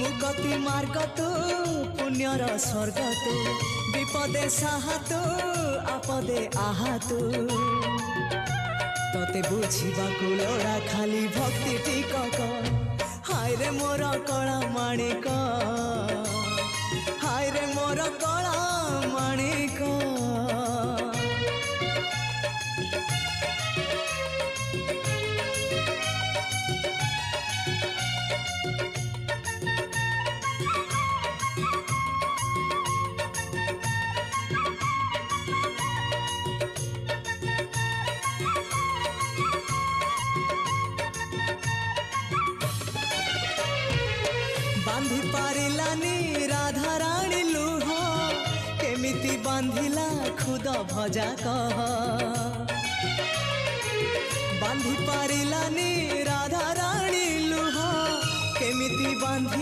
दुर्गति मार्ग तू पुण्यर स्वर्ग तू विपदे साहा तू आपदे आहा तू तोते बुझिबाकु लोड़ा खाली भक्ति टिकक हाय रे मोर कला माणिक हाय रे मोर कला माणिक बांधी पारिलानी राधा रानी लुह केमिति बांधिला खुद भजा कह बांधी पारिलानी राधा रानी लुह केमिति बांधि